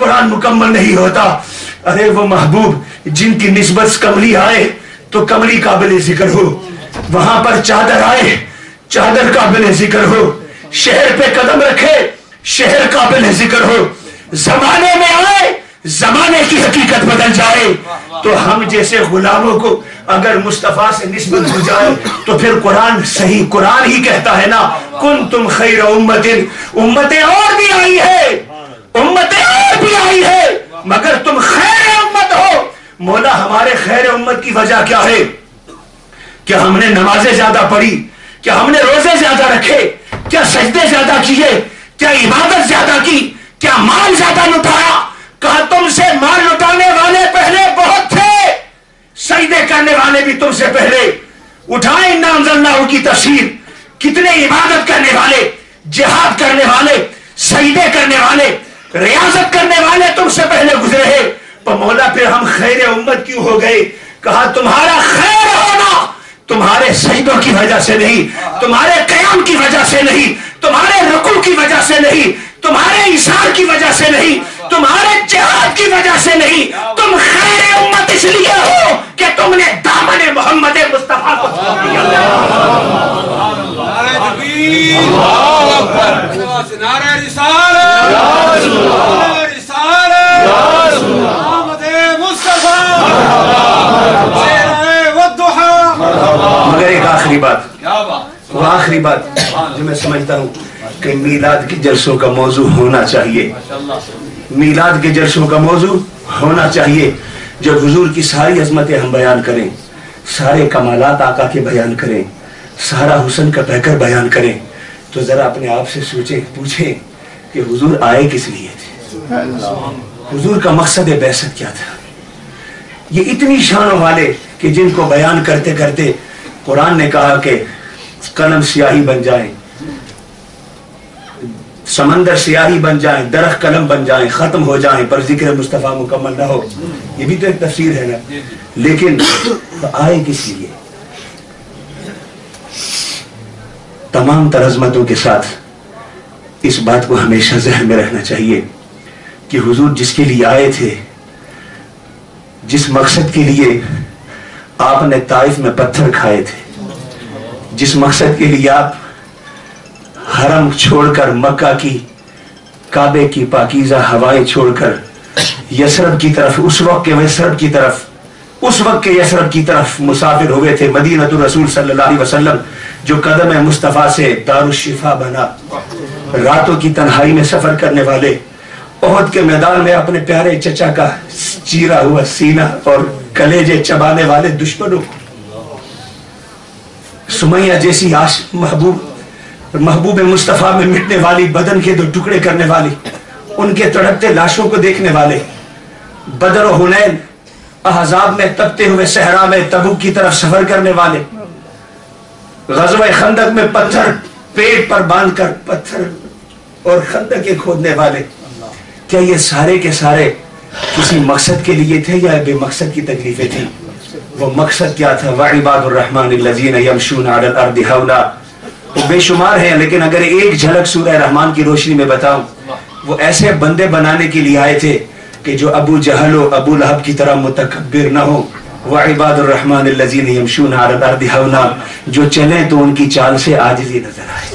قرآن مکمل نہیں ہوتا. ارے وہ محبوب جن کی نسبت کملی آئے تو کملی قابل ذکر ہو, وہاں پر چادر آئے چادر قابل ذکر ہو, شہر پہ قدم رکھے شہر قابل ذکر ہو, زمانے میں آئے زمانے کی حقیقت بدل جائے. تو ہم جیسے غلاموں کو اگر مصطفیٰ سے نسبت ہو جائے تو پھر قرآن صحیح قرآن ہی کہتا ہے نا, کنتم خیر امت, امتیں اور بھی آئی ہے امتیں اور بھی آئی ہے مگر تم خیر امت ہو. مولا ہمارے خیر امت کی وجہ کیا ہے؟ کیا ہم نے نمازیں زیادہ پڑھی, کیا ہم نے روزے زیادہ رکھے, کیا سجدے زیادہ کیے, کیا عبادت زیادہ کی, کیا مال زیادہ لٹایا؟ کہا تم سے مال لٹانے والے پہلے بہت تھے, سجدے کرنے والے بھی تم سے پہلے. اٹھائیں اِنَّا أَنزَلْنَاهُ کی تفسیر, کتنے عبادت کرنے والے, جہاد کرنے والے, سجدے کرنے والے, ریاضت کرنے والے تم سے پہلے گزرے ہیں. پر مولا پھر ہم خیر امت کیوں ہو گئے؟ کہا تمہارا خیر ہونا تمہارے سجدوں کی وجہ سے نہیں, تمہارے قیام کی وجہ سے نہیں, تمہارے رکوع کی وجہ سے نہیں, تمہارے اشار کی وجہ سے نہیں, تمہارے جہاد کی وجہ سے نہیں, تم خیر امت اس لیے ہو کہ تم نے دامن محمد مصطفیٰ کو چھوڑ دیا. نعرہ تکبیر, اللہ اکبر, نعرہ رسالت, نعرہ رسالت, محمد مصطفیٰ, شعر والضحیٰ. مگر ایک آخری بات, وہ آخری بات جو میں سمجھتا ہوں کہ میلاد کے جلسوں کا موضوع ہونا چاہیے, میلاد کے جلسوں کا موضوع ہونا چاہیے. جب حضور کی ساری عظمتیں ہم بیان کریں, سارے کمالات آقا کے بیان کریں, سارا حسن کا پیکر بیان کریں, تو ذرا اپنے آپ سے سوچیں, پوچھیں کہ حضور آئے کس لیے تھے, حضور کا مقصد بعثت کیا تھا. یہ اتنی شانوں والے کہ جن کو بیان کرتے کرتے قرآن نے کہا کہ قلم سیاہی بن جائیں, سمندر سیاہی بن جائیں, درخت قلم بن جائیں, ختم ہو جائیں, پر ذکر مصطفیٰ مکمل نہ ہو. یہ بھی تو ایک تفسیر ہے نا. لیکن آئے کس لیے؟ تمام تر عظمتوں کے ساتھ اس بات کو ہمیشہ ذہن میں رکھنا چاہیے کہ حضور جس کے لیے آئے تھے, جس مقصد کے لیے آپ نے طائف میں پتھر کھائے تھے, جس مقصد کے لیے آپ حرم چھوڑ کر مکہ کی کعبے کی پاکیزہ ہوائیں چھوڑ کر یثرب کی طرف, اس وقت کے یثرب کی طرف, اس وقت کے یثرب کی طرف مسافر ہوئے تھے. مدینہ الرسول صلی اللہ علیہ وسلم جو قدم مصطفیٰ سے دار الشفا بنا, راتوں کی تنہائی میں سفر کرنے والے, احد کے میدان میں اپنے پیارے چچا کا چیرا ہوا سینہ اور کلیجے چبانے والے دشمنوں, سمیہ جیسی محبوب مصطفیٰ میں مٹنے والی, بدن کے 2 ٹکڑے کرنے والی, ان کے تڑپتے لاشوں کو دیکھنے والے, بدر و حنین احزاب میں تپتے ہوئے صحرا میں تبوک کی طرف سفر کرنے والے, غزوہ خندق میں پتھر پیٹ پر باندھ کر پتھر اور خندقیں کھودنے والے. کیا یہ سارے کے سارے کسی مقصد کے لیے تھے یا بے مقصد کی تکلیفیں تھیں؟ وہ مقصد کیا تھا؟ وَعِبَادُ الرَّحْمَنِ الَّذِينَ يَمْشُونَ عَلَى الْأَرْضِ هَوْنًا. وہ بے شمار ہیں, لیکن اگر ایک جھلک سورہ رحمان کی روشنی میں بتاؤں, وہ ایسے بندے بنانے کے لیے آئے تھے کہ جو ابو جہل و ابو لہب کی طرح متکبر نہ ہو. وَعِبَادُ الرَّحْمَنِ الَّذِينَ يَمْشُونَ عَلَى الْأَرْضِ هَوْنًا, جو چلیں تو ان کی چال سے عاجزی نظر آئے.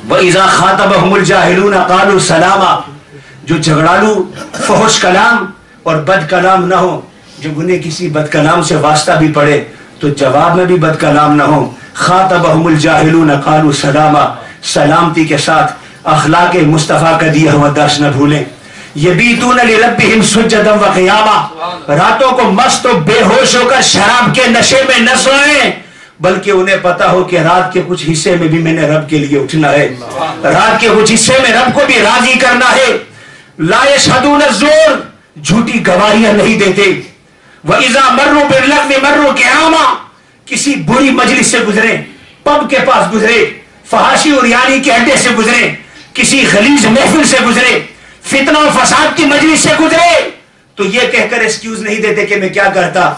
وَإِذَا خَاطَبَهُمُ الْجَاهِلُونَ قَالُوا سَلَامًا, جو جھگڑالو فحش کلام اور بد کلام نہ ہو, جو انہیں کسی بد کلام سے واسطہ بھی پڑے تو جواب میں بھی بد کلام نہ ہو. خاطبہم الجاہلون قالوا سلاما, سلامتی کے ساتھ اخلاق مصطفیٰ کا دیا ہوا درس نہ بھولیں. یبیتون لربہم سجدا وقیاما, راتوں کو مست و بے ہوش ہو کر شراب کے نشے میں نہ سوئیں, بلکہ انہیں پتا ہو کہ رات کے کچھ حصے میں بھی میں نے رب کے لیے اٹھنا ہے, رات کے کچھ حصے میں رب کو بھی راضی کرنا ہے. لا یشہدون الزور, جھوٹی گواہیاں نہیں دیتے. وَإِذَا مَرُّوا بِاللَّغْوِ مَرُّوا كِرَامًا, کسی بری مجلس سے گزرے, پب کے پاس گزرے, فحاشی اور یاری کے اڈے سے گزرے, کسی غلیظ محفل سے گزرے, فتنہ و فساد کی مجلس سے گزرے, تو یہ کہہ کر ایکسکیوز نہیں دیتے کہ میں کیا کرتا,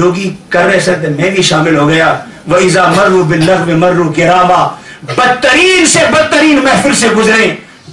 لوگ ہی کر رہے سکتے میں بھی شامل ہو گیا. وَإِذَا مَرُّوا بِاللَّغْوِ مَرُّوا كِرَامًا, بدترین سے بدترین محفل سے گزرے,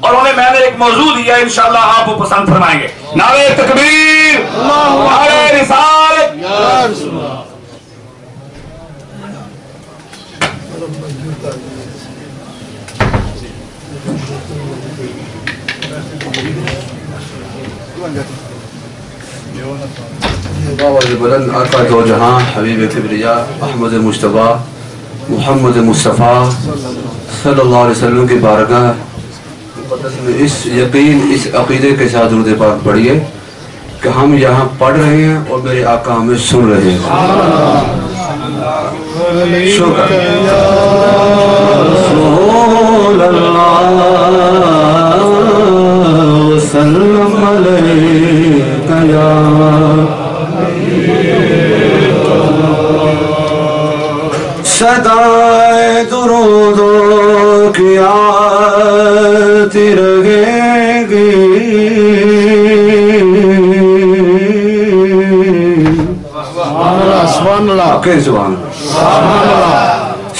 اور انہیں میں نے ایک موضوع دیا انشاءاللہ آپ وہ پسند فرمائیں گے. نعرہ تکبیر، نعرہ رسالت. بلند آقا دو جہاں حبیب کبریا احمد مصطفیٰ محمد مصطفیٰ صلی اللہ علیہ وسلم کی بارگاہ مقدس میں اس یقین اس عقیدے کے ساتھ درود پاک پڑھیے کہ ہم یہاں پڑھ رہے ہیں اور میرے آقا ہمیں سن رہے ہیں. شکر رسول اللہ وسلم علیکہ یا صدائے درودوں کی آتی رہے گی. سبحان اللہ کہ سبحان اللہ.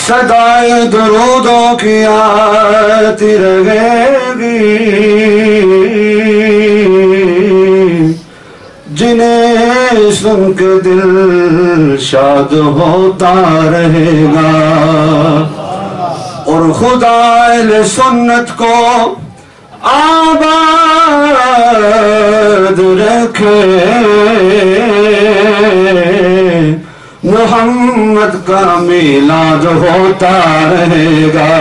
صدائے درودوں کی آتی رہے گی جنہیں سن کے دل شاد ہوتا رہے گا اور خدا اہل سنت کو آباد رکھے. محمد کا میلاد ہوتا رہے گا.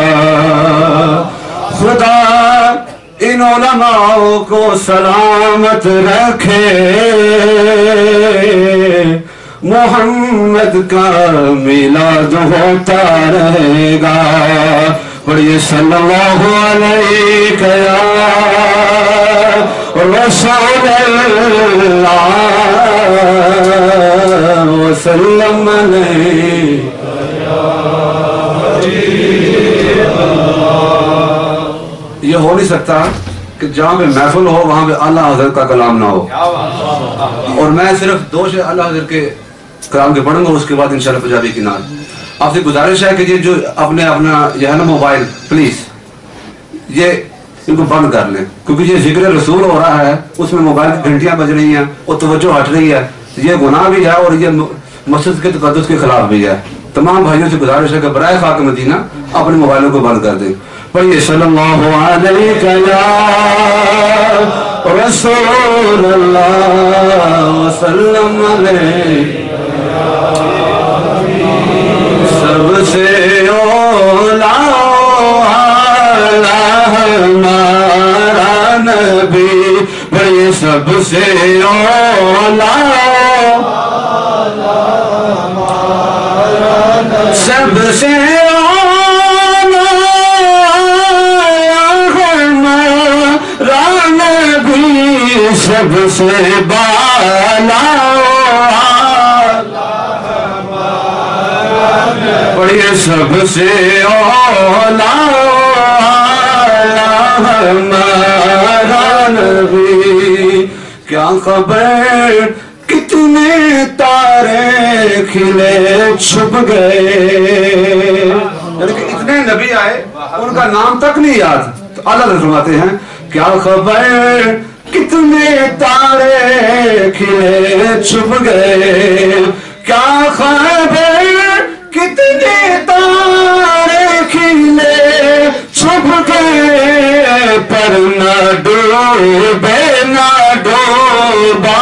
خدا ان علماء کو سلامت رکھے. محمد کا میلاد ہوتا رہے گا. پڑھیے صلی اللہ علیہ رسول اللہ وسلم علیہ. یہ ہو نہیں سکتا کہ جہاں پہ محفل ہو وہاں پہ اللہ حضرت کا کلام نہ ہو. اور میں صرف دو شے اللہ حضرت کے کلام کے پڑھوں گا، اس کے بعد انشاءاللہ پنجابی کی نعت. آپ سے گزارش ہے کہ یہ جو اپنا یہ ہے نا موبائل، پلیز یہ ان کو بند کر لیں، کیونکہ یہ ذکر رسول ہو رہا ہے، اس میں موبائل کی گھنٹیاں بج رہی ہیں اور توجہ ہٹ رہی ہے. یہ گناہ بھی ہے اور یہ مسجد کے تقدس کے خلاف بھی ہے. تمام بھائیوں سے گزارش ہے کہ برائے خاک مدینہ اپنے موبائلوں کو بند کر دیں. پڑھیے صلی اللہ علیہ رسول اللہ وسلم علیہ. سب سے اولا ہمارا نبی. پڑھیے سب سے اولا سب سے سب سے بالا. پڑھیے سب سے اولا ہمارا نبی. کیا خبر کتنے تارے کھلے چھپ گئے. اتنے نبی آئے ان کا نام تک نہیں یاد. تو اللہ فرماتے ہیں کیا خبر کتنے تارے کھلے چھپ گئے. کیا خبر کتنے تارے کھلے چھپ گئے پر نہ ڈوبے نہ ڈوبا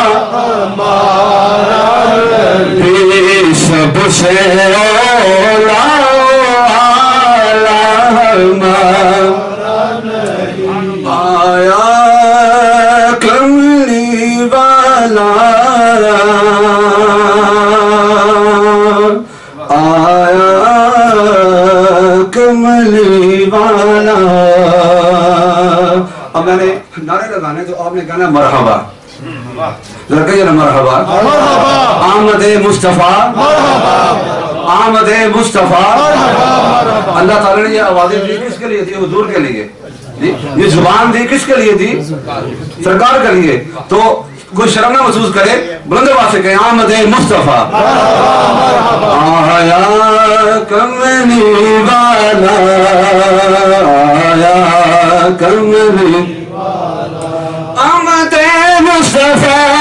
نبی. سب سے اولا آیا کملی والا آیا کملی والا. اب میں نے نعرے لگانے تو آپ نے کہنا مرحبا. ذرا کہیے نا مرحبا. آمد مصطفیٰ آمد مصطفیٰ. اللہ تعالیٰ نے یہ آوازیں دی کس کے لیے تھی؟ حضور کے لیے. یہ زبان دی کس کے لیے تھی؟ سرکار کے لیے. تو کوئی شرم نہ محسوس کرے، بلند آواز سے کہیں آمد مصطفیٰ. آیا کملی والا آیا کملی آمد مصطفیٰ